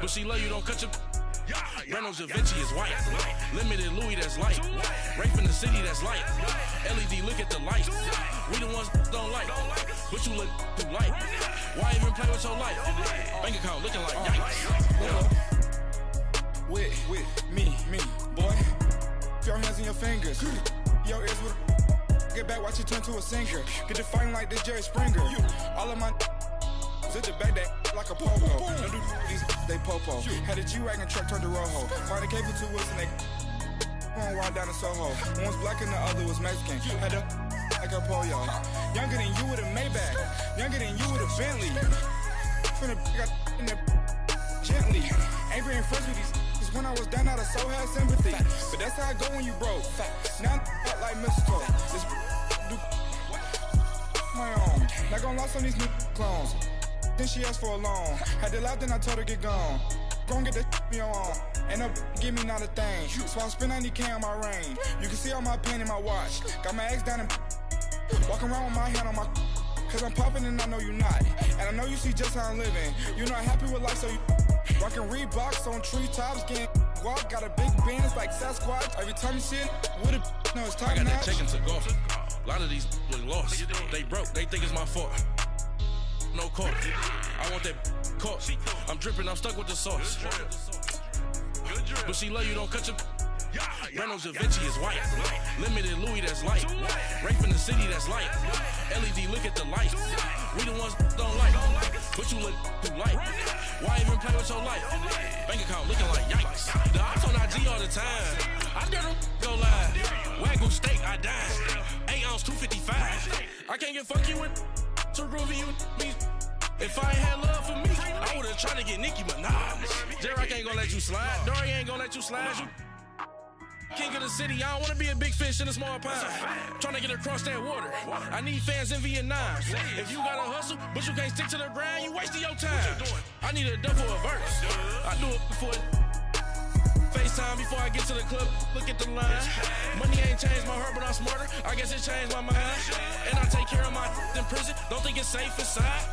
But she love you, don't cut your... Breno Javinci is white. Limited Louis, that's light. Rape in the city, that's light. LED, look at the lights. We the ones don't like. But you look too light. Why even play with your life? Bank account looking like yikes. With me, boy. Your hands in your fingers. Your ears with get back, watch you turn to a singer. Get to fighting like this Jerry Springer. All of my sit the back that like a popo. Don't do these they popo. Had a G-Wagon truck turned to Rojo. Find a cable 2 wheels and they going wild down in Soho. One was black and the other was Mexican. Had a like a polio. Younger than you with a Maybach. Younger than you with a Bentley. Finna got in the gently. Angry and friends with these. When I was down, I so had sympathy. But that's how I go when you broke. Now I'm like mistletoe. This do my own. Not gonna lost on these new clones. Then she asked for a loan. Had to laugh, then I told her get gone. Gon' get that me on. Ain't no give me not a thing. So I spend 90K on my range. You can see all my pain in my watch. Got my ex down and walking around with my hand on my. Cause I'm popping and I know you not. And I know you see just how I'm living. You're not happy with life, so you rockin' Reeboks on treetops, getting walk. Got a big Benz like Sasquatch. Every time you see it, with a no, it's top I got notch. that check into golf. A lot of these look lost. They broke, they think it's my fault. No court. I want that court. I'm dripping, I'm stuck with the sauce. But she love you, don't cut your. Breno Javinci is white. Limited Louis, that's light. Rape in the city, that's light. LED, look at the lights. We the ones don't like. But you look too light. Why even play with your life? Bank account looking like yikes. The ops on IG all the time. I dare them go live. Wagyu steak, I dine. 8 ounce, 255. I can't get fuck you with to groovy you me. If I ain't had love for me, I would've tried to get Nicki Minaj. J-Rock ain't gonna let you slide. Dory ain't gonna let you slide. You king of the city, I don't wanna be a big fish in a small pond. Trying to get across that water. I need fans in Vietnam. If you gotta hustle, but you can't stick to the grind, you wasting your time. I need a double a verse. I do it before FaceTime before I get to the club. Look at the line. Money ain't changed my heart, but I'm smarter. I guess it changed my mind. And I take care of my in prison. Don't think it's safe inside.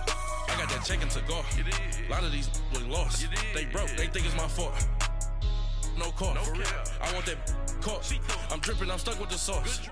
I got that check into golf. A lot of these look lost. They broke, they think it's my fault. No court, for real. I want that court. I'm dripping, I'm stuck with the sauce.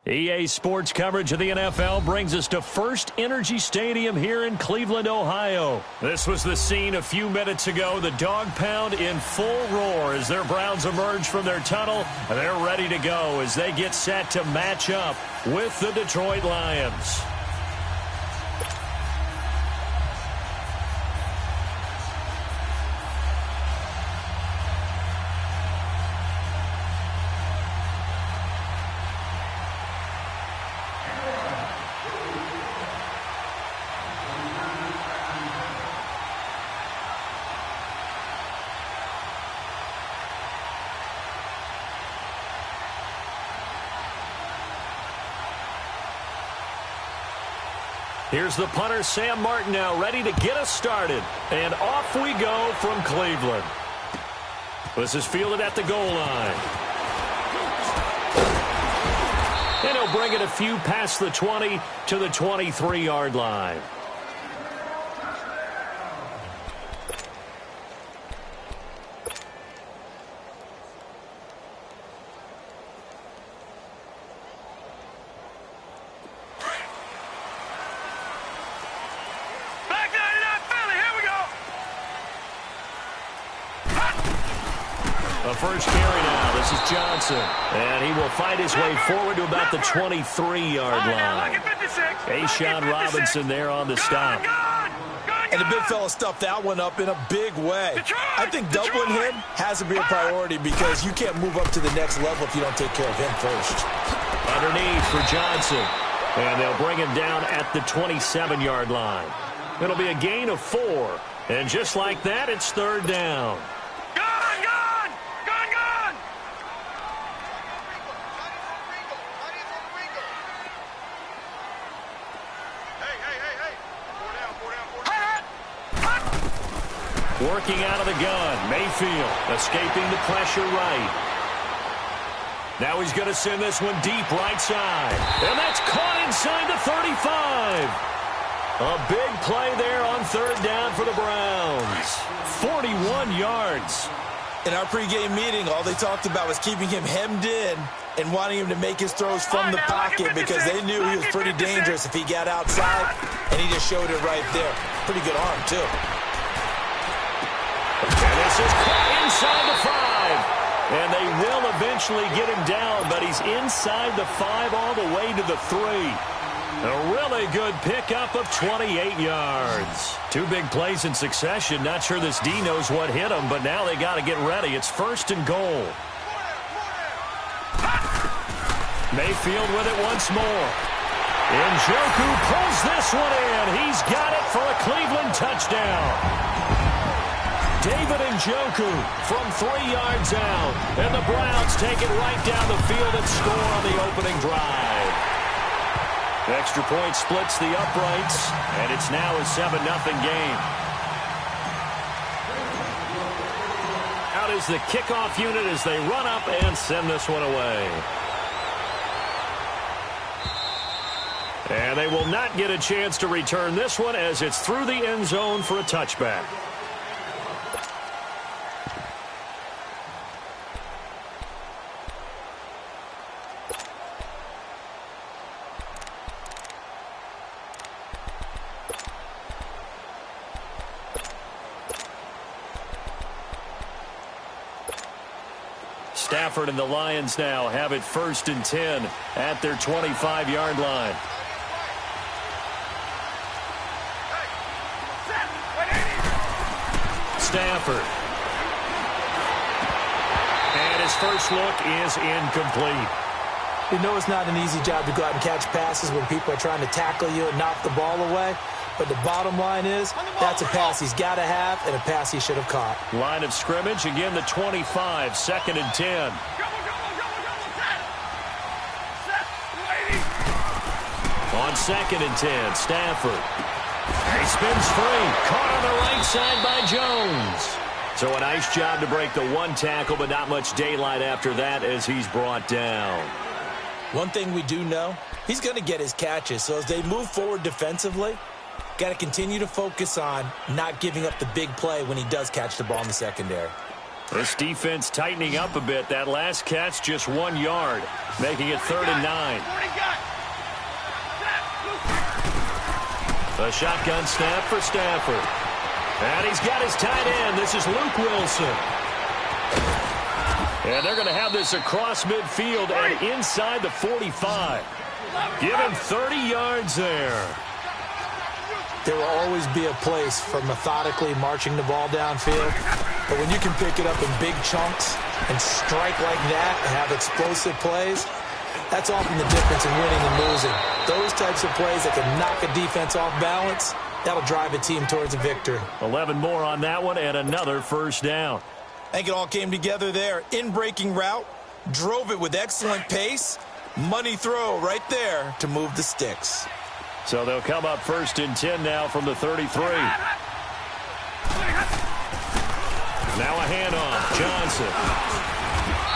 EA Sports coverage of the NFL brings us to First Energy Stadium here in Cleveland, Ohio. This was the scene a few minutes ago. The dog pound in full roar as their Browns emerge from their tunnel. They're ready to go as they get set to match up with the Detroit Lions. Here's the punter, Sam Martin, now ready to get us started. And off we go from Cleveland. This is fielded at the goal line. And he'll bring it a few past the 20 to the 23-yard line. The first carry now. This is Johnson. And he will fight his way forward to about the 23-yard line. A'Shawn Robinson there on the stop. And the big fella stuffed that one up in a big way. I think doubling him has to be a priority because you can't move up to the next level if you don't take care of him first. Underneath for Johnson. And they'll bring him down at the 27-yard line. It'll be a gain of 4. And just like that, it's third down. Working out of the gun. Mayfield escaping the pressure right. Now he's going to send this one deep right side. And that's caught inside the 35. A big play there on third down for the Browns. 41 yards. In our pregame meeting, all they talked about was keeping him hemmed in and wanting him to make his throws from the pocket because they knew he was pretty dangerous if he got outside, and he just showed it right there. Pretty good arm, too. And this is caught inside the 5. And they will eventually get him down, but he's inside the 5 all the way to the 3. A really good pickup of 28 yards. 2 big plays in succession. Not sure this D knows what hit him, but now they got to get ready. It's first and goal. Mayfield with it once more. Njoku pulls this one in. He's got it for a Cleveland touchdown. David Njoku from 3 yards out. And the Browns take it right down the field and score on the opening drive. The extra point splits the uprights, and it's now a 7-0 game. Out is the kickoff unit as they run up and send this one away. And they will not get a chance to return this one as it's through the end zone for a touchback. Stafford and the Lions now have it first and 10 at their 25-yard line. Stafford. And his first look is incomplete. You know it's not an easy job to go out and catch passes when people are trying to tackle you and knock the ball away. But the bottom line is, that's a pass he's got to have and a pass he should have caught. Line of scrimmage, again the 25, second and 10. On second and 10, Stafford. He spins free, caught on the right side by Jones. So a nice job to break the one tackle, but not much daylight after that as he's brought down. One thing we do know, he's going to get his catches. So as they move forward defensively, got to continue to focus on not giving up the big play when he does catch the ball in the secondary. This defense tightening up a bit. That last catch just 1 yard, making it 3rd and 9. A shotgun snap for Stafford. And he's got his tight end. This is Luke Wilson. And they're going to have this across midfield and inside the 45. Give him 30 yards there. There will always be a place for methodically marching the ball downfield. But when you can pick it up in big chunks and strike like that and have explosive plays, that's often the difference in winning and losing. Those types of plays that can knock a defense off balance, that'll drive a team towards a victory. 11 more on that one and another first down. I think it all came together there. In-breaking route, drove it with excellent pace. Money throw right there to move the sticks. So they'll come up first and 10 now from the 33. Now a handoff. Johnson.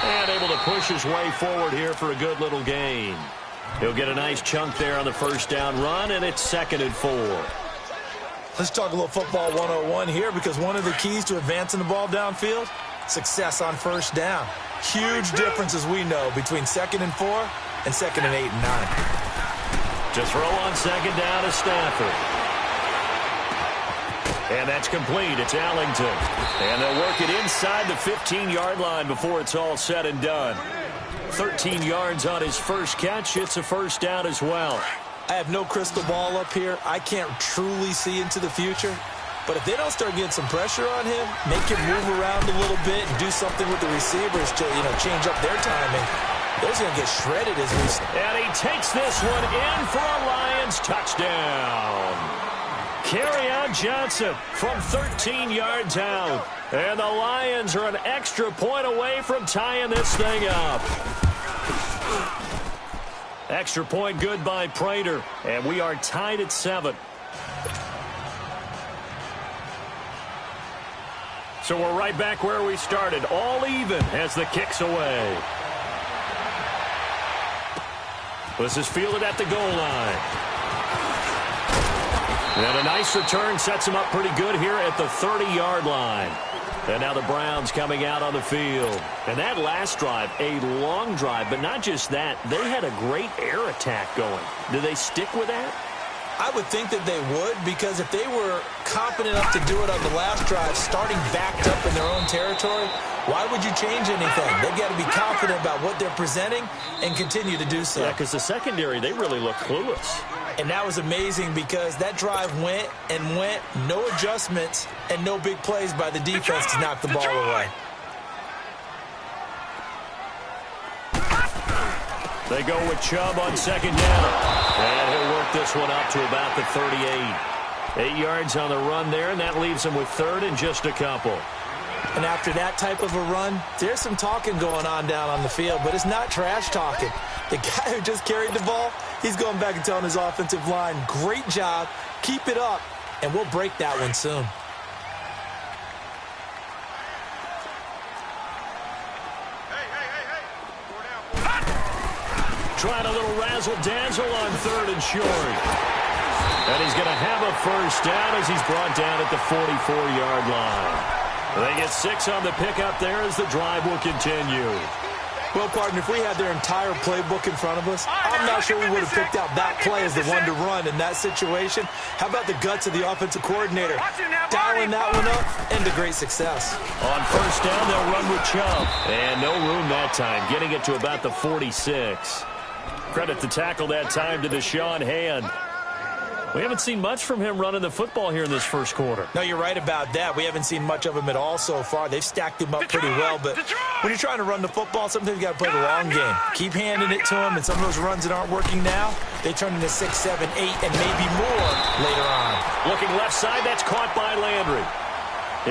And able to push his way forward here for a good little gain. He'll get a nice chunk there on the first down run, and it's 2nd and 4. Let's talk a little football 101 here, because one of the keys to advancing the ball downfield, success on first down. Huge difference, as we know, between 2nd and 4 and 2nd and 8 and 9. To throw on 2nd down to Stafford. And that's complete. It's Allington. And they'll work it inside the 15-yard line before it's all said and done. 13 yards on his first catch. It's a first down as well. I have no crystal ball up here. I can't truly see into the future. But if they don't start getting some pressure on him, make him move around a little bit and do something with the receivers to, change up their timing, they're going to get shredded as we... And he takes this one in for a Lions touchdown. Kerryon Johnson from 13 yards out. And the Lions are an extra point away from tying this thing up. Extra point good by Prater. And we are tied at 7. So we're right back where we started. All even as the kick's away. This is fielded at the goal line. And a nice return sets him up pretty good here at the 30-yard line. And now the Browns coming out on the field. And that last drive, a long drive, but not just that. They had a great air attack going. Do they stick with that? I would think that they would, because if they were confident enough to do it on the last drive, starting backed up in their own territory, why would you change anything? They've got to be confident about what they're presenting and continue to do so. Yeah, because the secondary, they really look clueless. And that was amazing because that drive went and went, no adjustments, and no big plays by the defense to knock the ball away. They go with Chubb on second down. And he'll work this one up to about the 38. 8 yards on the run there, and that leaves him with third and just a couple. And after that type of a run, there's some talking going on down on the field, but it's not trash talking. The guy who just carried the ball, he's going back and telling his offensive line, great job, keep it up, and we'll break that one soon. Trying a little razzle-dazzle on third and short. And he's going to have a first down as he's brought down at the 44-yard line. They get 6 on the pickup there as the drive will continue. Well, partner, if we had their entire playbook in front of us, I'm not sure we would have picked out that play as the one to run in that situation. How about the guts of the offensive coordinator? Dialing that one up into great success. On first down, they'll run with Chubb. And no room that time, getting it to about the 46. Credit the tackle that time to Deshaun Hand. We haven't seen much from him running the football here in this first quarter. No, you're right about that. We haven't seen much of him at all so far. They've stacked him up pretty well, but when you're trying to run the football, sometimes you got to play the long game. Keep handing it to him, and some of those runs that aren't working now, they turn into 6, 7, 8, and maybe more later on. Looking left side, that's caught by Landry.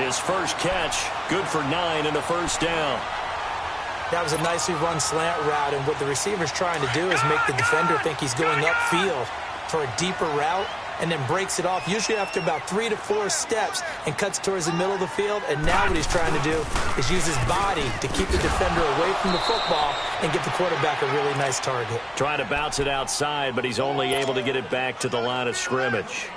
His first catch, good for 9 and a first down. That was a nicely run slant route, and what the receiver's trying to do is make the defender think he's going upfield for a deeper route, and then breaks it off, usually after about 3 to 4 steps, and cuts towards the middle of the field. And now what he's trying to do is use his body to keep the defender away from the football and get the quarterback a really nice target. Trying to bounce it outside, but he's only able to get it back to the line of scrimmage.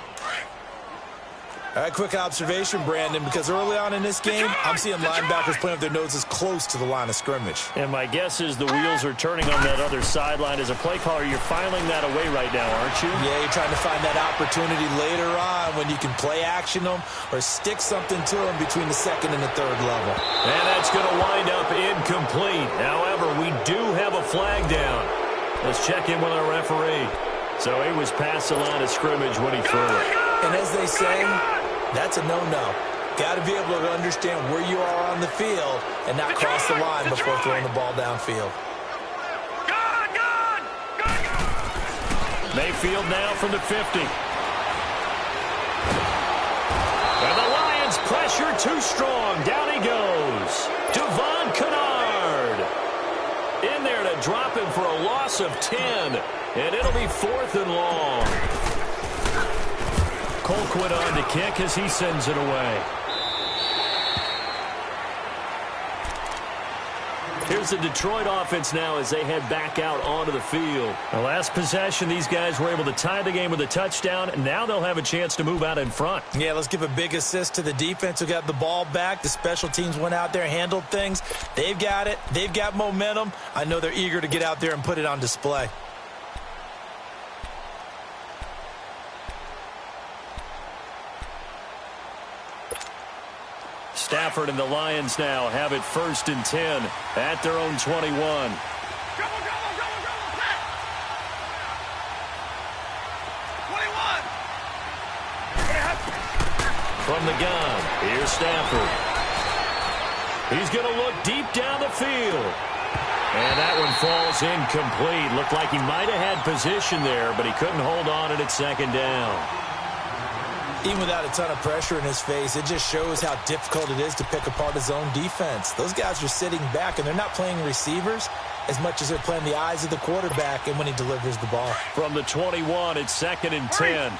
All right, quick observation, Brandon, because early on in this game, I'm seeing linebackers playing with their noses close to the line of scrimmage. And my guess is the wheels are turning on that other sideline. As a play caller, you're filing that away right now, aren't you? Yeah, you're trying to find that opportunity later on when you can play action them or stick something to them between the second and the third level. And that's going to wind up incomplete. However, we do have a flag down. Let's check in with our referee. So he was past the line of scrimmage when he threw it. And as they say, that's a no-no. Got to be able to understand where you are on the field and not cross the line before throwing the ball downfield. Mayfield now from the 50. And the Lions pressure too strong. Down he goes. Devon Kennard in there to drop him for a loss of 10. And it'll be 4th and long. Colquitt on to kick as he sends it away. Here's the Detroit offense now as they head back out onto the field. The last possession, these guys were able to tie the game with a touchdown, and now they'll have a chance to move out in front. Yeah, let's give a big assist to the defense who got the ball back. The special teams went out there, handled things. They've got it. They've got momentum. I know they're eager to get out there and put it on display. Stafford and the Lions now have it 1st and 10 at their own 21. From the gun, here's Stafford. He's going to look deep down the field. And that one falls incomplete. Looked like he might have had position there, but he couldn't hold on at second down. Even without a ton of pressure in his face, it just shows how difficult it is to pick apart his own defense. Those guys are sitting back, and they're not playing receivers as much as they're playing the eyes of the quarterback and when he delivers the ball. From the 21, it's 2nd and 10.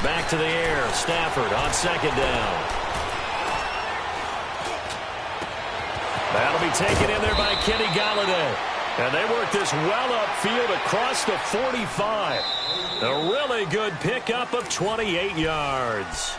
Back to the air. Stafford on 2nd down. That'll be taken in there by Kenny Golladay. And they work this well upfield across the 45. A really good pickup of 28 yards.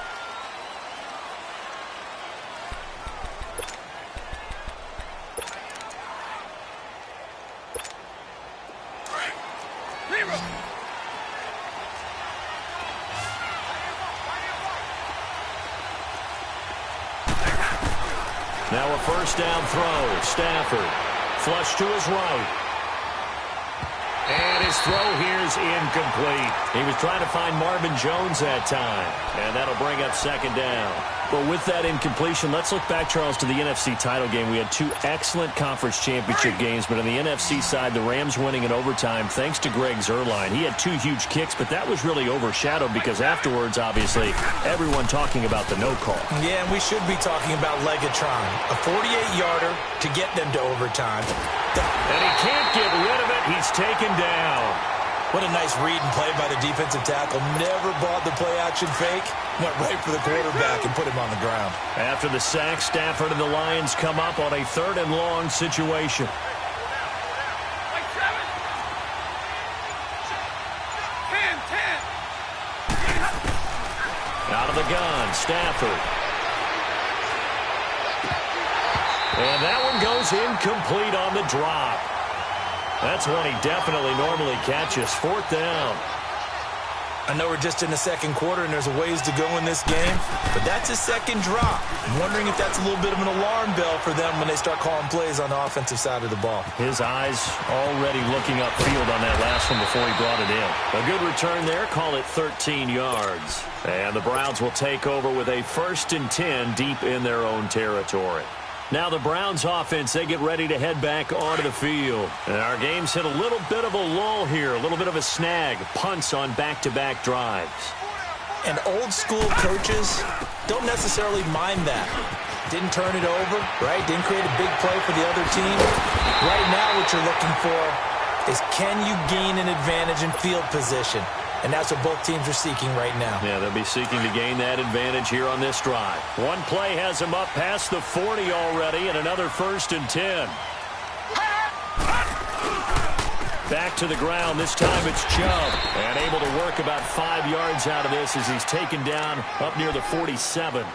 Now a first down throw. Stafford. Flush to his right. And his throw here is incomplete. He was trying to find Marvin Jones that time. And that'll bring up 2nd down. Well, with that incompletion, let's look back, Charles, to the NFC title game. We had 2 excellent conference championship games, but on the NFC side, the Rams winning in overtime thanks to Greg Zuerlein. He had 2 huge kicks, but that was really overshadowed because afterwards, obviously, everyone talking about the no call. Yeah, and we should be talking about Legatron, a 48-yarder to get them to overtime. And he can't get rid of it. He's taken down. What a nice read and play by the defensive tackle. Never bought the play-action fake. Went right for the quarterback and put him on the ground. After the sack, Stafford and the Lions come up on a 3rd and long situation. Out of the gun, Stafford. And that one goes incomplete on the drop. That's one he definitely normally catches. 4th down. I know we're just in the 2nd quarter and there's a ways to go in this game, but that's his 2nd drop. I'm wondering if that's a little bit of an alarm bell for them when they start calling plays on the offensive side of the ball. His eyes already looking upfield on that last one before he brought it in. A good return there. Call it 13 yards. And the Browns will take over with a 1st and 10 deep in their own territory. Now the Browns offense, they get ready to head back onto the field. And our game's hit a little bit of a lull here, a little bit of a snag. Punts on back-to-back drives. And old school coaches don't necessarily mind that. Didn't turn it over, right? Didn't create a big play for the other team. Right now what you're looking for is can you gain an advantage in field position? And that's what both teams are seeking right now. Yeah, they'll be seeking to gain that advantage here on this drive. One play has them up past the 40 already, and another 1st and 10. Back to the ground. This time it's Chubb. And able to work about 5 yards out of this as he's taken down up near the 47.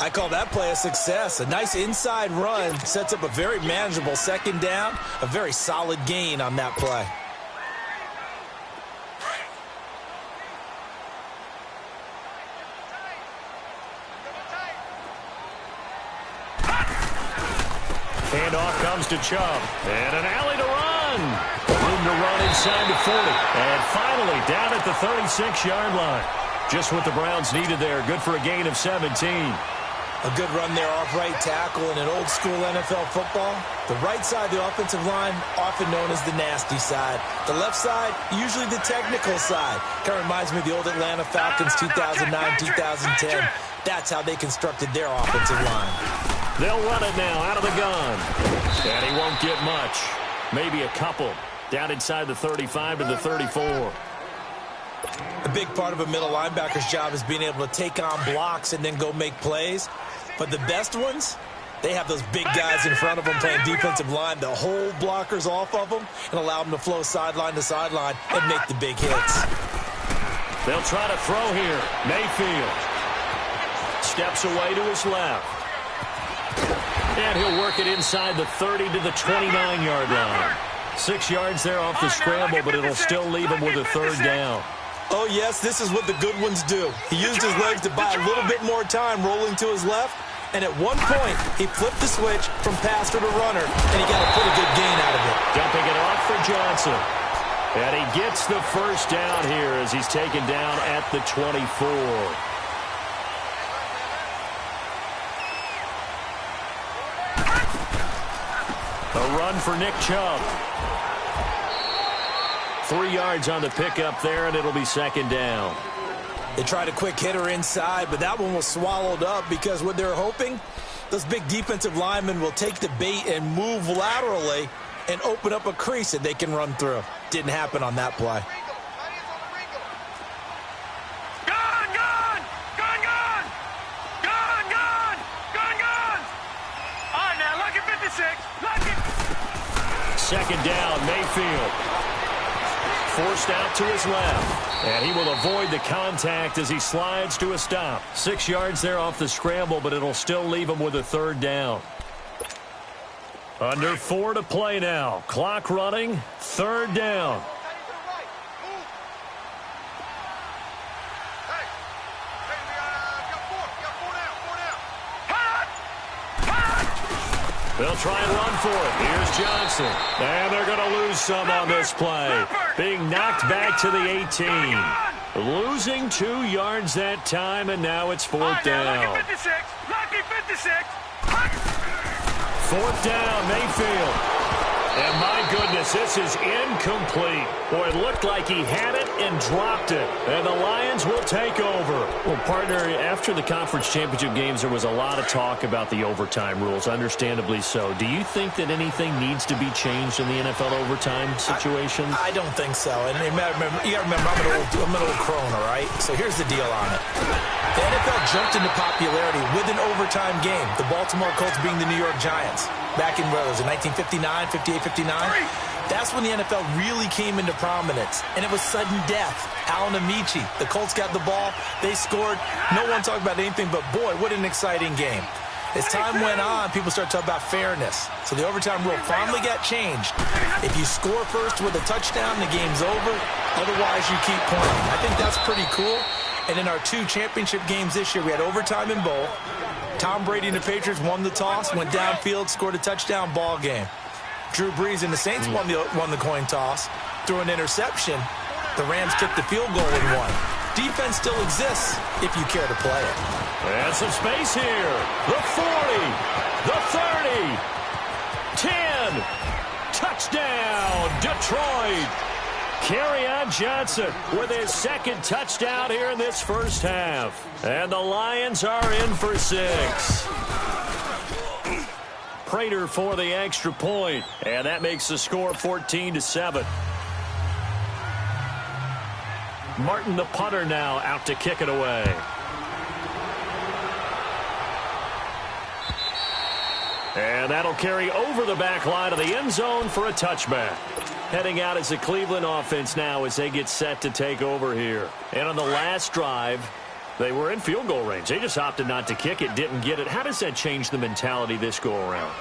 I call that play a success. A nice inside run sets up a very manageable 2nd down. A very solid gain on that play. Handoff comes to Chubb. And an alley to run. Room to run inside the 40. And finally down at the 36-yard line. Just what the Browns needed there. Good for a gain of 17. A good run there off right tackle in an old-school NFL football. The right side of the offensive line, often known as the nasty side. The left side, usually the technical side. Kind of reminds me of the old Atlanta Falcons 2009, 2010. That's how they constructed their offensive line. They'll run it now out of the gun. And he won't get much. Maybe a couple. Down inside the 35 to the 34. A big part of a middle linebacker's job is being able to take on blocks and then go make plays. But the best ones, they have those big guys in front of them playing defensive line to hold blockers off of them and allow them to flow sideline to sideline and make the big hits. They'll try to throw here. Mayfield steps away to his left. And he'll work it inside the 30 to the 29-yard line. 6 yards there off the scramble, but it'll still leave him with a 3rd down. Oh, yes, this is what the good ones do. He used his legs to buy a little bit more time rolling to his left, And at one point, he flipped the switch from passer to runner, and he got a pretty good gain out of it. Dumping it off for Johnson. And he gets the first down here as he's taken down at the 24. A run for Nick Chubb. 3 yards on the pickup there, and it'll be second down. They tried a quick hitter inside, but that one was swallowed up because what they're hoping, those big defensive linemen will take the bait and move laterally and open up a crease that they can run through. Didn't happen on that play. All right, now, look at 56. Second down, Mayfield. Forced out to his left. And he will avoid the contact as he slides to a stop. 6 yards there off the scramble, but it'll still leave him with a third down. Under 4 to play now. Clock running. Third down. They'll try and run for it. Here's Johnson. And they're going to lose some on this play. Being knocked back to the 18. Losing 2 yards that time, and now it's fourth down. Lucky 56. Lucky 56. Fourth down, Mayfield. And my goodness, this is incomplete. Boy, it looked like he had it and dropped it. And the Lions will take over. Well, partner, after the conference championship games, there was a lot of talk about the overtime rules, understandably so. Do you think that anything needs to be changed in the NFL overtime situation? I don't think so. And you got to remember, I'm an old crone, all right? So here's the deal on it. The NFL jumped into popularity with an overtime game. The Baltimore Colts being the New York Giants. Back in, what was it, 1959, 58, 59? That's when the NFL really came into prominence. And it was sudden death. Alan Amici, the Colts got the ball. They scored. No one talked about anything but, boy, what an exciting game. As time went on, people started talking about fairness. So the overtime rule finally got changed. If you score first with a touchdown, the game's over. Otherwise, you keep playing. I think that's pretty cool. And in our 2 championship games this year, we had overtime in both. Tom Brady and the Patriots won the toss, went downfield, scored a touchdown, ball game. Drew Brees and the Saints won the coin toss, threw an interception. The Rams kicked the field goal and won. Defense still exists if you care to play it. And some space here. The 40, the 30, 10. Touchdown, Detroit. Kerryon Johnson with his second touchdown here in this first half. And the Lions are in for 6. Prater for the extra point. And that makes the score 14-7. Martin, the punter, now out to kick it away. And that'll carry over the back line of the end zone for a touchback. Heading out as the Cleveland offense now as they get set to take over here. And on the last drive, they were in field goal range. They just opted not to kick it, didn't get it. How does that change the mentality this go-around?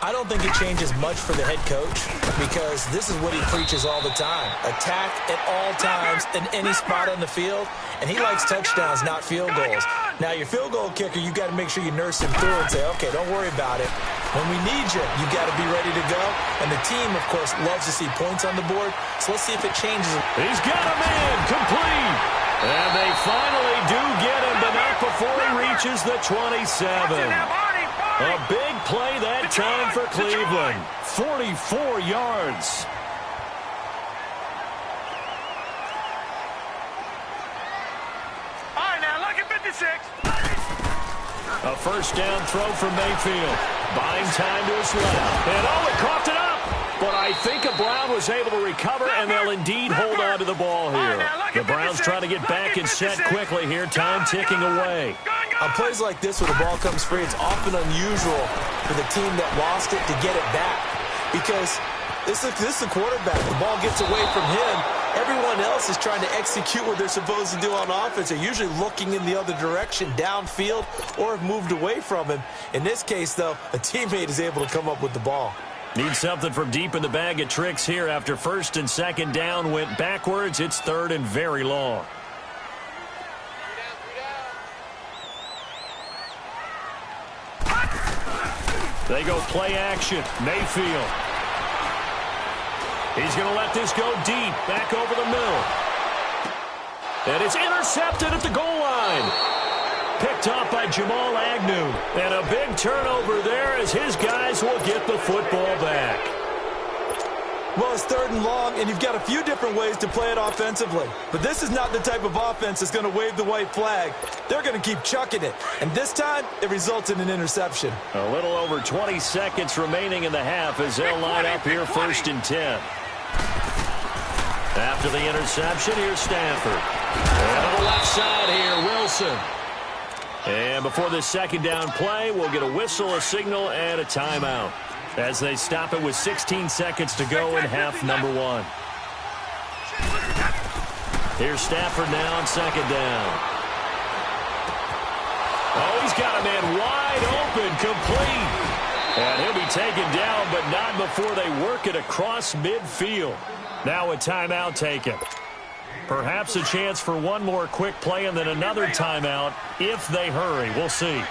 I don't think it changes much for the head coach because this is what he preaches all the time. Attack at all times in any spot on the field, and he likes touchdowns, not field goals. Now, your field goal kicker, you got to make sure you nurse him through and say, okay, don't worry about it. When we need you, you got to be ready to go. And the team, of course, loves to see points on the board, so let's see if it changes. He's got him in, complete. And they finally do get him, but not before he reaches the 27. A big play that time for Cleveland. 44 yards. All right, now, look at 56. A first down throw from Mayfield. Buying time to his left. And it coughed it up. But I think Brown was able to recover, and they'll indeed hold on to the ball here. The Browns trying to get back and set quickly here. Time ticking away. On plays like this where the ball comes free, it's often unusual for the team that lost it to get it back. Because this is the quarterback. The ball gets away from him. Everyone else is trying to execute what they're supposed to do on offense. They're usually looking in the other direction, downfield, or have moved away from him. In this case, though, a teammate is able to come up with the ball. Need something from deep in the bag of tricks here after first and second down went backwards. It's third and very long. They go play action. Mayfield. He's going to let this go deep. Back over the middle. And it's intercepted at the goal line. Picked off by Jamal Agnew. And a big turnover there as his guys will get the football back. Well, it's 3rd and long, and you've got a few different ways to play it offensively. But this is not the type of offense that's going to wave the white flag. They're going to keep chucking it. And this time, it results in an interception. A little over 20 seconds remaining in the half as they'll line up here 1st and 10. After the interception, here's Stafford. And on the left side here, Wilson. And before this 2nd down play, we'll get a whistle, a signal, and a timeout as they stop it with 16 seconds to go in half number 1. Here's Stafford now on 2nd down. Oh, he's got a man wide open, complete. And he'll be taken down, but not before they work it across midfield. Now a timeout taken. Perhaps a chance for one more quick play and then another timeout if they hurry. We'll see.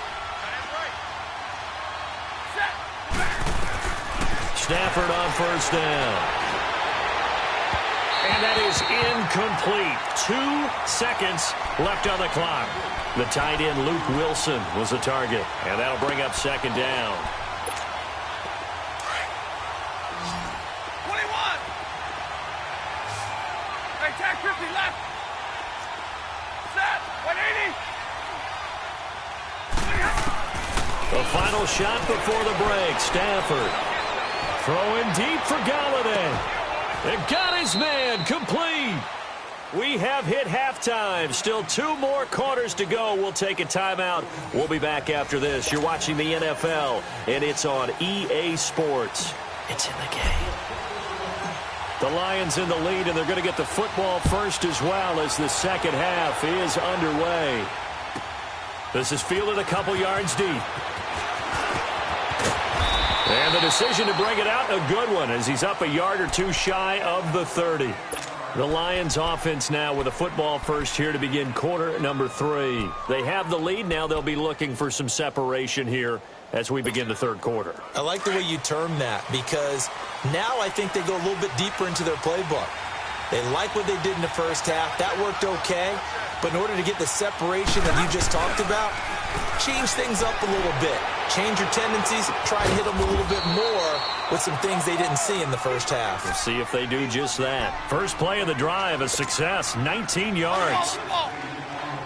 Stafford on 1st down. And that is incomplete. 2 seconds left on the clock. The tight end, Luke Wilson, was the target. And that'll bring up 2nd down. 21. Hey, tag 50 left. Set. 180. The final shot before the break. Stafford. Throwing deep for Galladay. And got his man complete. We have hit halftime. Still 2 more quarters to go. We'll take a timeout. We'll be back after this. You're watching the NFL, and it's on EA Sports. It's in the game. The Lions in the lead, and they're going to get the football first as well as the 2nd half is underway. This is fielded a couple yards deep. And the decision to bring it out, a good one, as he's up a yard or 2 shy of the 30. The Lions offense now with a football first here to begin quarter number 3. They have the lead. Now they'll be looking for some separation here as we begin the 3rd quarter. I like the way you term that because now I think they go a little bit deeper into their playbook. They like what they did in the 1st half. That worked okay. But in order to get the separation that you just talked about, change things up a little bit. Change your tendencies. Try to hit them a little bit more with some things they didn't see in the 1st half. We'll see if they do just that. First play of the drive, a success, 19 yards.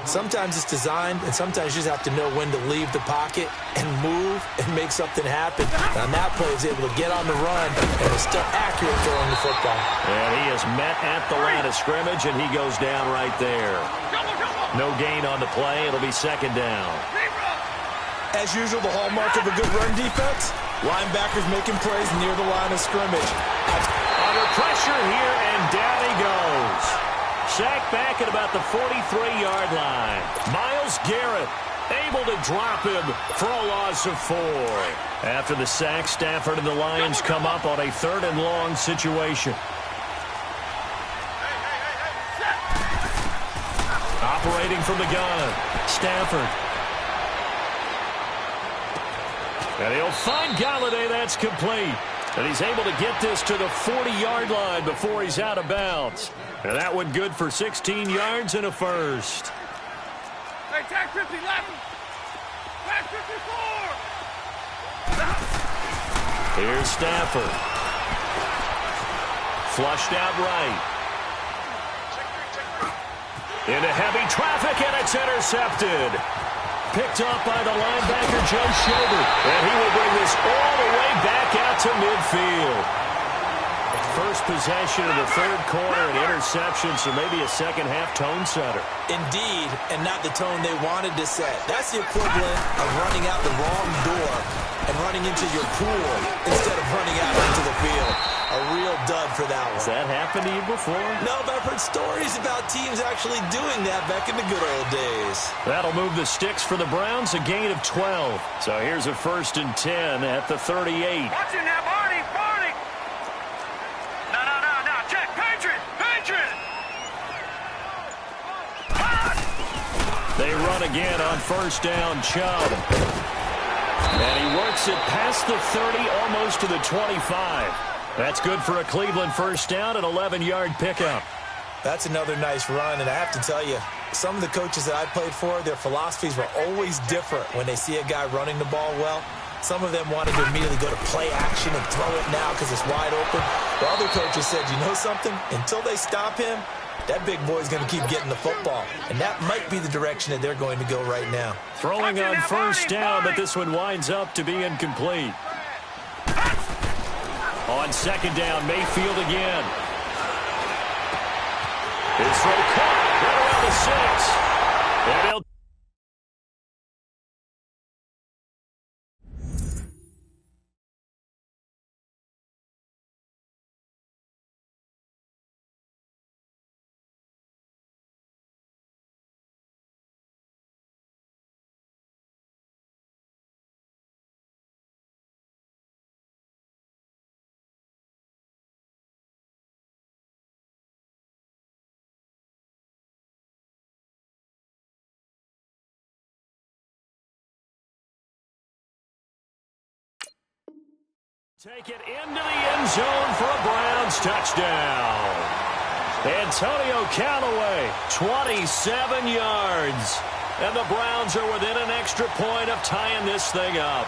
Sometimes it's designed, and sometimes you just have to know when to leave the pocket and move and make something happen. And on that play, he's able to get on the run and is still accurate throwing the football. And he is met at the line of scrimmage, and he goes down right there. No gain on the play. It'll be 2nd down. As usual, the hallmark of a good run defense, linebackers making plays near the line of scrimmage. Under pressure here, and down he goes. Sacked back at about the 43-yard line. Myles Garrett able to drop him for a loss of 4. After the sack, Stafford and the Lions come up on a 3rd and long situation. Operating from the gun, Stafford. And he'll find Galladay. That's complete. And he's able to get this to the 40-yard line before he's out of bounds. And that one good for 16 yards and a first. Hey, tag 50 left. Tag 54. Here's Stafford. Flushed out right. Into heavy traffic, and it's intercepted. Picked up by the linebacker, Joe Schobert. And he will bring this all the way back out to midfield. First possession of the 3rd quarter, an interception, so maybe a 2nd half tone setter. Indeed, and not the tone they wanted to set. That's the equivalent of running out the wrong door and running into your pool instead of running out into the field. A real dud for that one. Has that happened to you before? No, but I've heard stories about teams actually doing that back in the good old days. That'll move the sticks for the Browns, a gain of 12. So here's a 1st and 10 at the 38. Watch it now, Barney. No. Check. Patriot. They run again on 1st down, Chubb. And he works it past the 30, almost to the 25. That's good for a Cleveland first down, an 11-yard pickup. That's another nice run, and I have to tell you, some of the coaches that I played for, their philosophies were always different when they see a guy running the ball well. Some of them wanted to immediately go to play action and throw it now because it's wide open. But other coaches said, you know something? Until they stop him, that big boy's going to keep getting the football. And that might be the direction that they're going to go right now. Throwing on first down, but this one winds up to be incomplete. On second down, Mayfield again. His throw caught right around the 6. And he'll take it into the end zone for a Browns touchdown. Antonio Callaway, 27 yards. And the Browns are within an extra point of tying this thing up.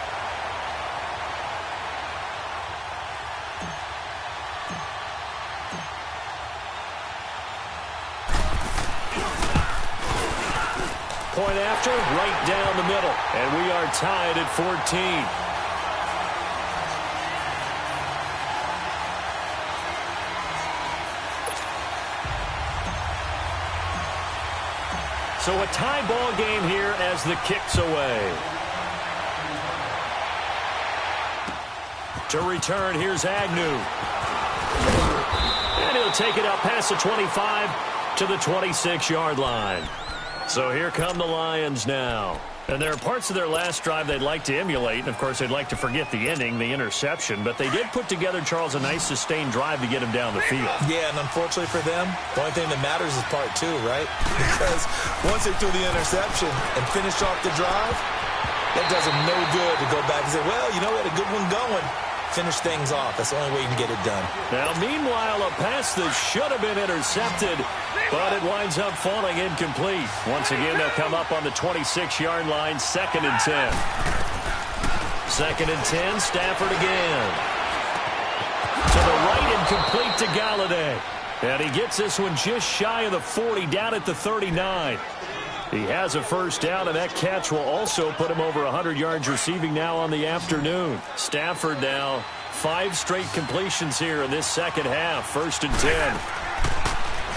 Point after, right down the middle. And we are tied at 14. So a tie ball game here as the kick's away. To return, here's Agnew. And he'll take it out past the 25 to the 26-yard line. So here come the Lions now. And there are parts of their last drive they'd like to emulate. And, of course, they'd like to forget the ending, the interception. But they did put together, Charles, a nice sustained drive to get him down the field. Yeah, and unfortunately for them, the only thing that matters is part 2, right? Because once they threw the interception and finished off the drive, that does them no good to go back and say, well, you know, we had a good one going. Finish things off. That's the only way you can get it done. Now, meanwhile, a pass that should have been intercepted, but it winds up falling incomplete. Once again, they'll come up on the 26-yard line, 2nd and 10. 2nd and 10, Stafford again. To the right and complete to Galladay. And he gets this one just shy of the 40, down at the 39. He has a first down, and that catch will also put him over 100 yards receiving now on the afternoon. Stafford now, 5 straight completions here in this second half. 1st and 10.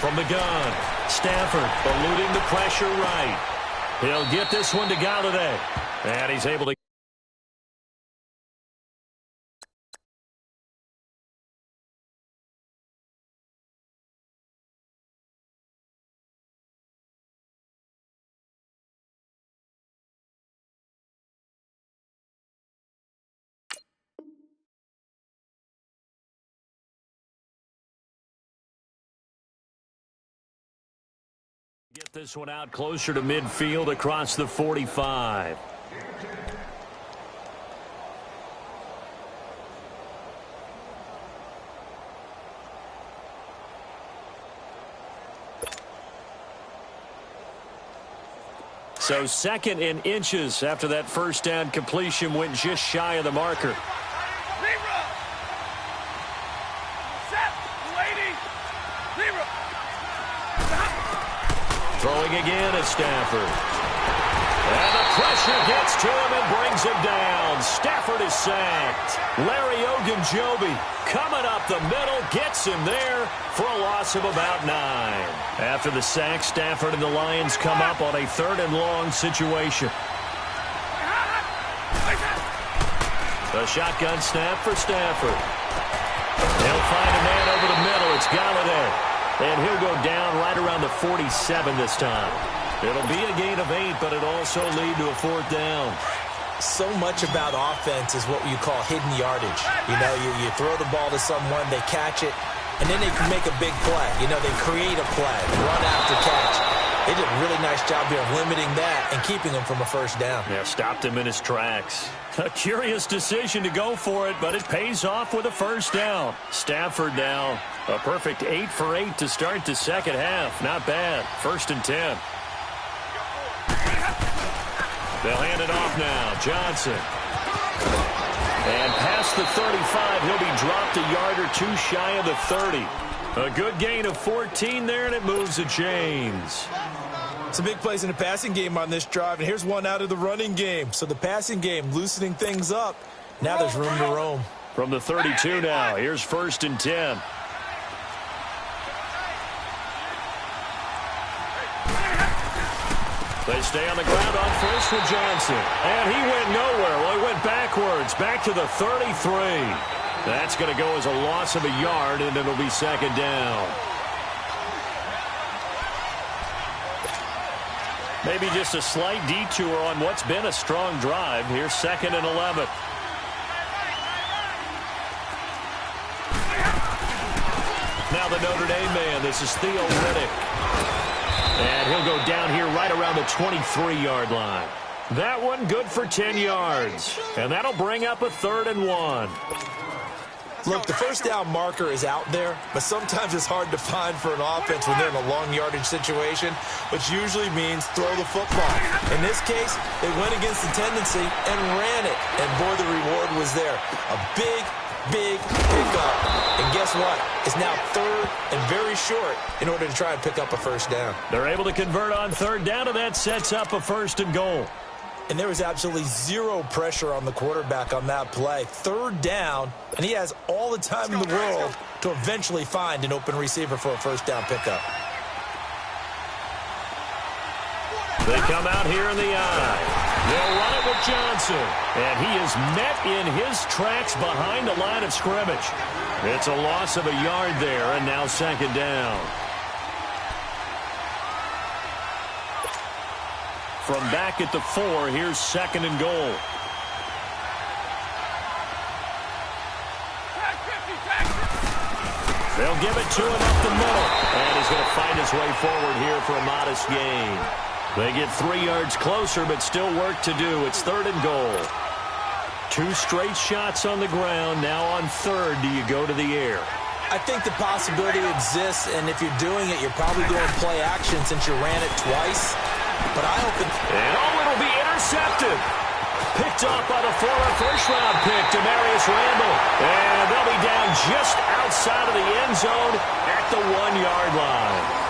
From the gun, Stafford eluding the pressure right. He'll get this one to Galladay. And he's able to get this one out closer to midfield across the 45. So 2nd and inches after that first down completion went just shy of the marker. Throwing again at Stafford. And the pressure gets to him and brings him down. Stafford is sacked. Larry Ogunjobi coming up the middle, gets him there for a loss of about 9. After the sack, Stafford and the Lions come up on a 3rd and long situation. The shotgun snap for Stafford. He'll find a man over the middle. It's Galladay. And he'll go down right around the 47 this time. It'll be a gain of 8, but it'll also lead to a 4th down. So much about offense is what you call hidden yardage. You know, you throw the ball to someone, they catch it, and then they can make a big play. You know, they create a play, run after catch. They did a really nice job here of limiting that and keeping him from a first down. Yeah, stopped him in his tracks. A curious decision to go for it, but it pays off with a first down. Stafford now a perfect 8 for 8 to start the second half. Not bad. 1st and 10. They'll hand it off now. Johnson. And past the 35, he'll be dropped a yard or two shy of the 30. A good gain of 14 there, and it moves the chains. Some big plays in the passing game on this drive, and here's one out of the running game. So the passing game loosening things up. Now there's room to roam. From the 32 now, here's 1st and 10. They stay on the ground on first with Johnson. And he went nowhere. Well, he went backwards, back to the 33. That's going to go as a loss of a yard, and it'll be 2nd down. Maybe just a slight detour on what's been a strong drive. Here's 2nd and 11. Now the Notre Dame man. This is Theo Riddick. And he'll go down here right around the 23-yard line. That one good for 10 yards. And that'll bring up a 3rd and 1. Look, the first down marker is out there, but sometimes it's hard to find for an offense when they're in a long yardage situation, which usually means throw the football. In this case, they went against the tendency and ran it. And boy, the reward was there. A big pickup. And guess what? It's now 3rd and very short in order to try and pick up a first down. They're able to convert on 3rd down, and that sets up a 1st and goal. And there was absolutely zero pressure on the quarterback on that play. 3rd down, and he has all the time in the world to eventually find an open receiver for a first down pickup. They come out here in the eye. They'll run it with Johnson. And he is met in his tracks behind the line of scrimmage. It's a loss of a yard there, and now 2nd down. From back at the 4, here's 2nd and goal. They'll give it to him up the middle. And he's going to find his way forward here for a modest gain. They get 3 yards closer, but still work to do. It's 3rd and goal. 2 straight shots on the ground. Now on 3rd, do you go to the air? I think the possibility exists, and if you're doing it, you're probably doing play action since you ran it twice. But I hope it... And it'll be intercepted. Picked off by the former first-round pick, Demarius Randall. And they'll be down just outside of the end zone at the 1-yard line.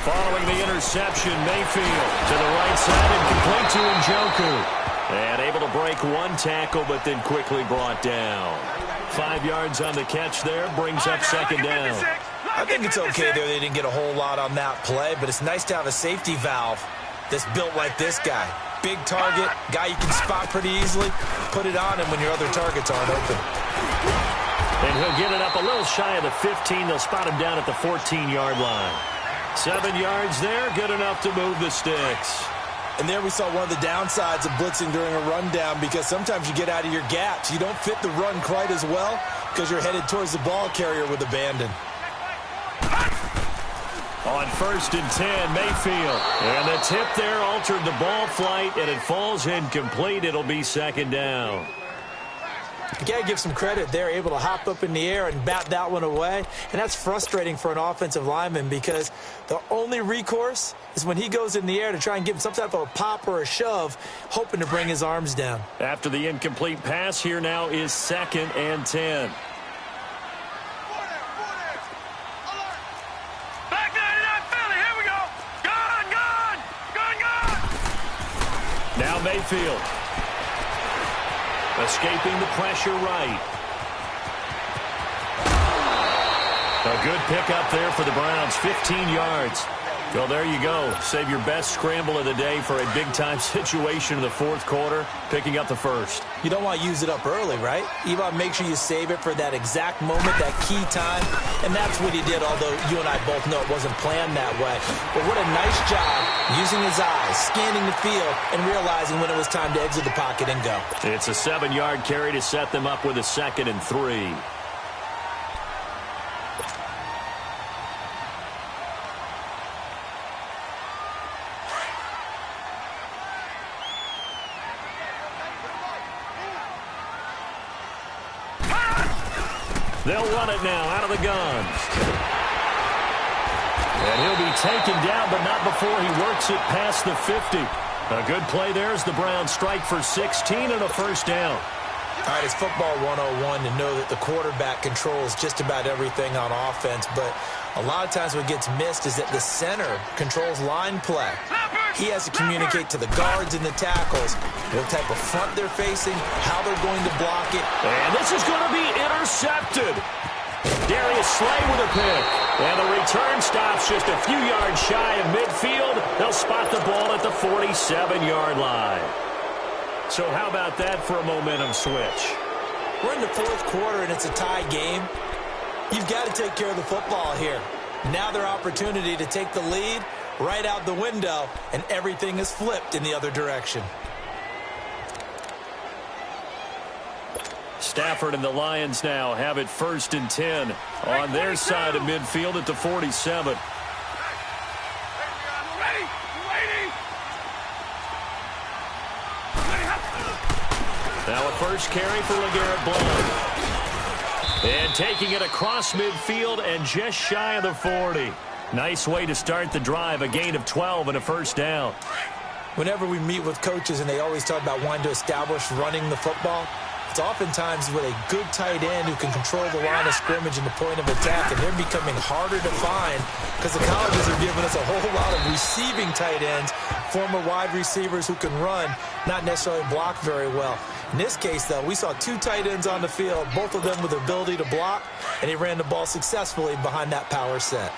Following the interception, Mayfield to the right side and complete to Njoku. And able to break one tackle, but then quickly brought down. 5 yards on the catch there, brings up 2nd down. I think it's okay there. They didn't get a whole lot on that play, but it's nice to have a safety valve that's built like this guy. Big target, guy you can spot pretty easily. Put it on him when your other targets aren't open. And he'll get it up a little shy of the 15. They'll spot him down at the 14-yard line. 7 yards there, good enough to move the sticks. And there we saw one of the downsides of blitzing during a rundown, because sometimes you get out of your gaps. You don't fit the run quite as well because you're headed towards the ball carrier with abandon. On 1st and 10, Mayfield. And the tip there altered the ball flight, and it falls incomplete. It'll be 2nd down. You got to give some credit. They're able to hop up in the air and bat that one away. And that's frustrating for an offensive lineman, because the only recourse is when he goes in the air to try and give him some type of a pop or a shove, hoping to bring his arms down. After the incomplete pass, here now is 2nd and 10. Back 99 Philly, here we go. Gun. Now Mayfield. Escaping the pressure right. A good pickup there for the Browns, 15 yards. Well, there you go. Save your best scramble of the day for a big-time situation in the fourth quarter, picking up the first. You don't want to use it up early, right? You want to make sure you save it for that exact moment, that key time. And that's what he did, although you and I both know it wasn't planned that way. But what a nice job using his eyes, scanning the field, and realizing when it was time to exit the pocket and go. It's a 7-yard carry to set them up with a 2nd and 3. They'll run it now out of the gun. And he'll be taken down, but not before he works it past the 50. A good play there as the Browns strike for 16 and a first down. All right, it's football 101 to know that the quarterback controls just about everything on offense, but a lot of times what gets missed is that the center controls line play. He has to communicate to the guards and the tackles what type of front they're facing, how they're going to block it. And this is going to be intercepted. Darius Slay with a pick. And the return stops just a few yards shy of midfield. They'll spot the ball at the 47-yard line. So how about that for a momentum switch? We're in the fourth quarter, and it's a tie game. You've got to take care of the football here. Now their opportunity to take the lead right out the window, and everything is flipped in the other direction. Stafford and the Lions now have it 1st and 10 on their side of midfield at the 47. Now a first carry for LeGarrette Blount. And taking it across midfield and just shy of the 40. Nice way to start the drive, a gain of 12 and a first down. Whenever we meet with coaches and they always talk about wanting to establish running the football, it's oftentimes with a good tight end who can control the line of scrimmage and the point of attack, and they're becoming harder to find because the colleges are giving us a whole lot of receiving tight ends, former wide receivers who can run, not necessarily block very well. In this case, though, we saw 2 tight ends on the field, both of them with the ability to block, and he ran the ball successfully behind that power set.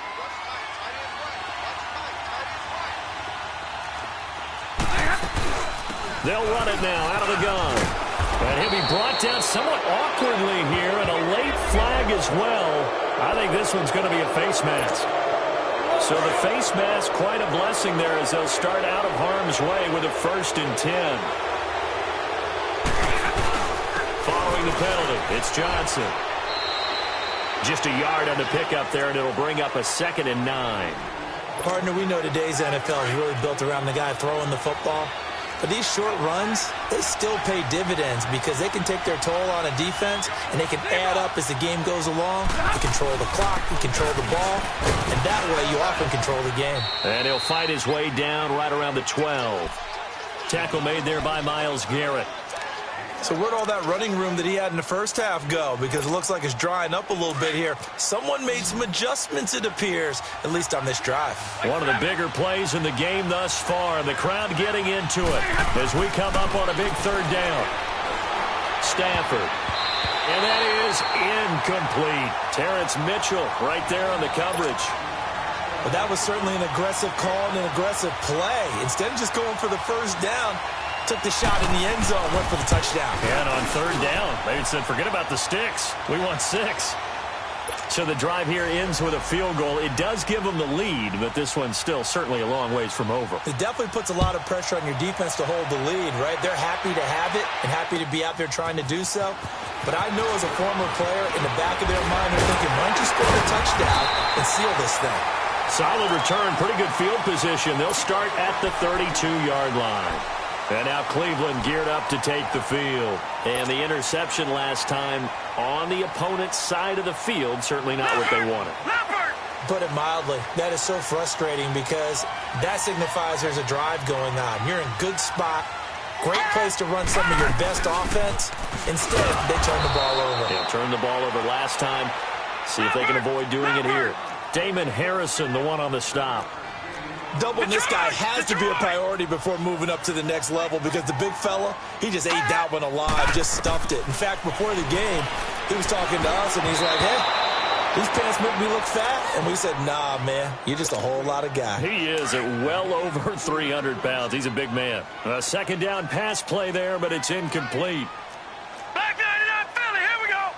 They'll run it now out of the gun. And he'll be brought down somewhat awkwardly here, and a late flag as well. I think this one's going to be a face mask. So the face mask, quite a blessing there as they'll start out of harm's way with a 1st and 10. Following the penalty, it's Johnson. Just a yard on the pickup there, and it'll bring up a 2nd and 9. Partner, we know today's NFL is really built around the guy throwing the football. But these short runs, they still pay dividends because they can take their toll on a defense, and they can add up as the game goes along. You control the clock, you control the ball, and that way you often control the game. And he'll fight his way down right around the 12. Tackle made there by Myles Garrett. So where'd all that running room that he had in the first half go? Because it looks like it's drying up a little bit here. Someone made some adjustments, it appears, at least on this drive. One of the bigger plays in the game thus far. The crowd getting into it as we come up on a big 3rd down. Stafford. And that is incomplete. Terrence Mitchell right there on the coverage. Well, that was certainly an aggressive call and an aggressive play. Instead of just going for the first down, took the shot in the end zone, went for the touchdown. And on 3rd down, they said, forget about the sticks. We want 6. So the drive here ends with a field goal. It does give them the lead, but this one's still certainly a long ways from over. It definitely puts a lot of pressure on your defense to hold the lead, right? They're happy to have it and happy to be out there trying to do so. But I know as a former player, in the back of their mind, they're thinking, why don't you score a touchdown and seal this thing? Solid return, pretty good field position. They'll start at the 32-yard line. And now Cleveland geared up to take the field. And the interception last time on the opponent's side of the field, certainly not what they wanted. Put it mildly, that is so frustrating because that signifies there's a drive going on. You're in good spot, great place to run some of your best offense. Instead, they turn the ball over. Yeah, turned the ball over last time. See if they can avoid doing it here. Damon Harrison, the one on the stop. Doubling this guy has to be a priority before moving up to the next level because the big fella, he just ate that one alive, just stuffed it. In fact, before the game, he was talking to us, and he's like, hey, These pants make me look fat, and we said, nah, man, you're just a whole lot of guy. He is at well over 300 pounds. He's a big man. A second down pass play there, but it's incomplete. Back 99 Philly, here we go.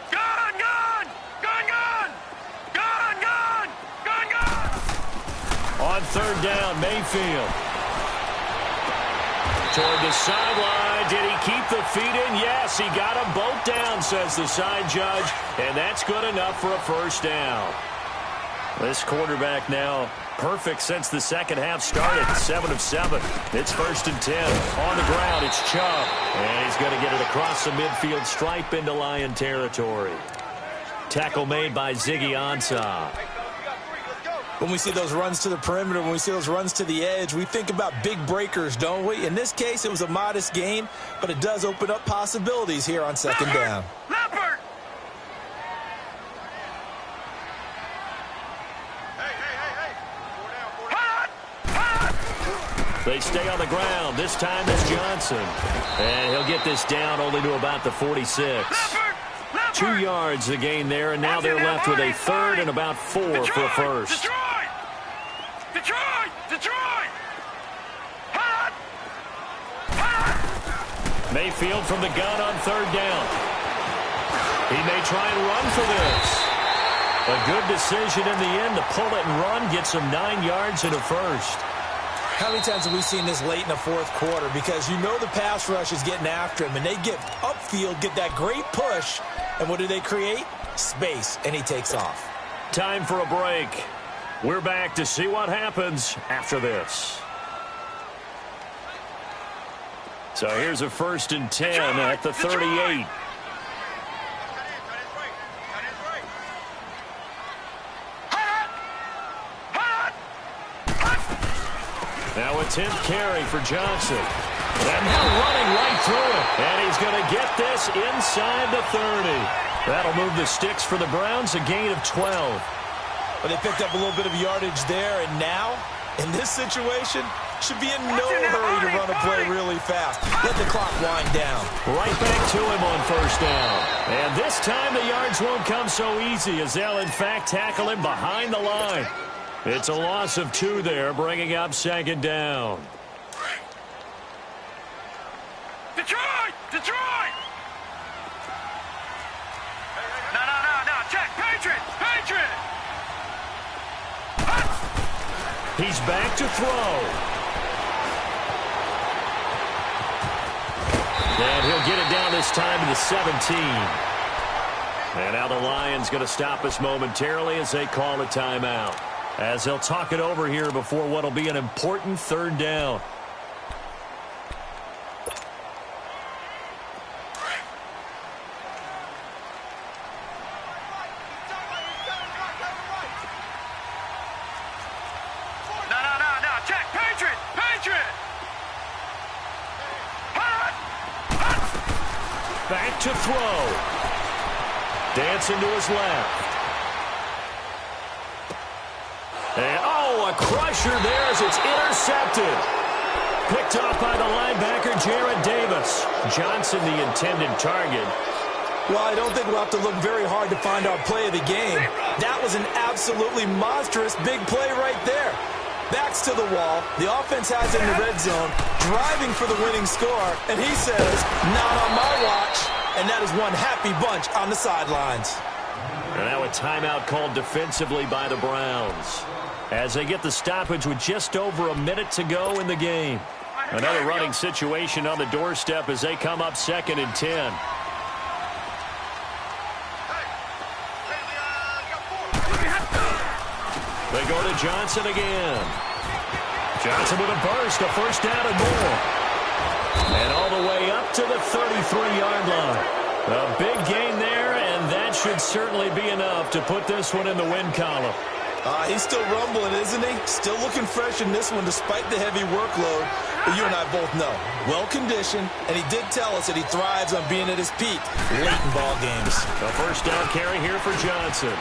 Gun, gun, gun, gun, gun, gun, gun, gun. On third down, Mayfield. Toward the sideline. Did he keep the feet in? Yes, he got them both down, says the side judge, and that's good enough for a first down. This quarterback now perfect since the second half started. 7 of 7. It's 1st and 10. On the ground, it's Chubb, and he's going to get it across the midfield stripe into Lion territory. Tackle made by Ziggy Ansah. When we see those runs to the perimeter, when we see those runs to the edge, we think about big breakers, don't we? In this case, it was a modest gain, but it does open up possibilities here on second down. Leopard. They stay on the ground. This time it's Johnson. And he'll get this down only to about the 46. 2 yards the gain there, and now they're left with a third and about 4 for a first. Detroit! Detroit! Detroit! Hot! Hot! Mayfield from the gun on third down. He may try and run for this. A good decision in the end to pull it and run, gets him 9 yards and a first. How many times have we seen this late in the fourth quarter? Because you know the pass rush is getting after him, and they get upfield, get that great push, and what do they create? Space, and he takes off. Time for a break. We're back to see what happens after this. So here's a 1st and 10 at the 38. Now a 10th carry for Johnson. And now running right through it. And he's going to get this inside the 30. That'll move the sticks for the Browns, a gain of 12. But they picked up a little bit of yardage there, and now, in this situation, should be in no hurry to run a play really fast. Let the clock wind down. Right back to him on first down. And this time the yards won't come so easy as they'll, in fact, tackle him behind the line. It's a loss of 2 there, bringing up second down. Detroit! Detroit! No. Check. Patriot! Patriot! He's back to throw. And he'll get it down this time to the 17. And now the Lions going to stop us momentarily as they call a timeout. As they'll talk it over here before what will be an important third down. No. Check. Patriot! Patriot! Back to throw. Dancing to his left. And, a crusher there as it's intercepted. Picked off by the linebacker, Jared Davis. Johnson, the intended target. Well, I don't think we'll have to look very hard to find our play of the game. That was an absolutely monstrous big play right there. Backs to the wall. The offense has it in the red zone, driving for the winning score. And he says, not on my watch. And that is one happy bunch on the sidelines. And now a timeout called defensively by the Browns, as they get the stoppage with just over a minute to go in the game. Another running situation on the doorstep as they come up 2nd and 10. They go to Johnson again. Johnson with a burst, a first down and more. And all the way up to the 33-yard line. A big gain there, and that should certainly be enough to put this one in the win column. He's still rumbling, isn't he? Still looking fresh in this one despite the heavy workload. But you and I both know, well-conditioned, and he did tell us that he thrives on being at his peak late in ball games. A first down carry here for Johnson.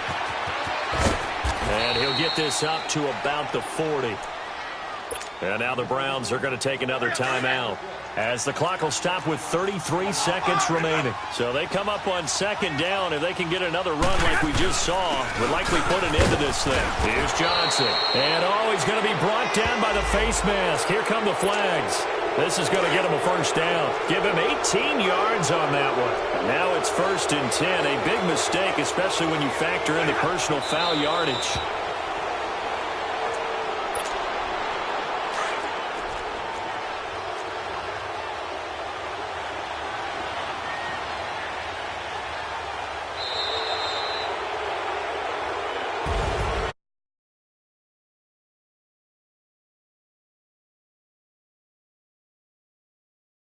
And he'll get this up to about the 40. And now the Browns are going to take another timeout as the clock will stop with 33 seconds remaining. So they come up on second down. If they can get another run like we just saw, would likely put an end to this thing. Here's Johnson. And he's going to be brought down by the face mask. Here come the flags. This is going to get him a first down. Give him 18 yards on that one. And now it's 1st and 10. A big mistake, especially when you factor in the personal foul yardage.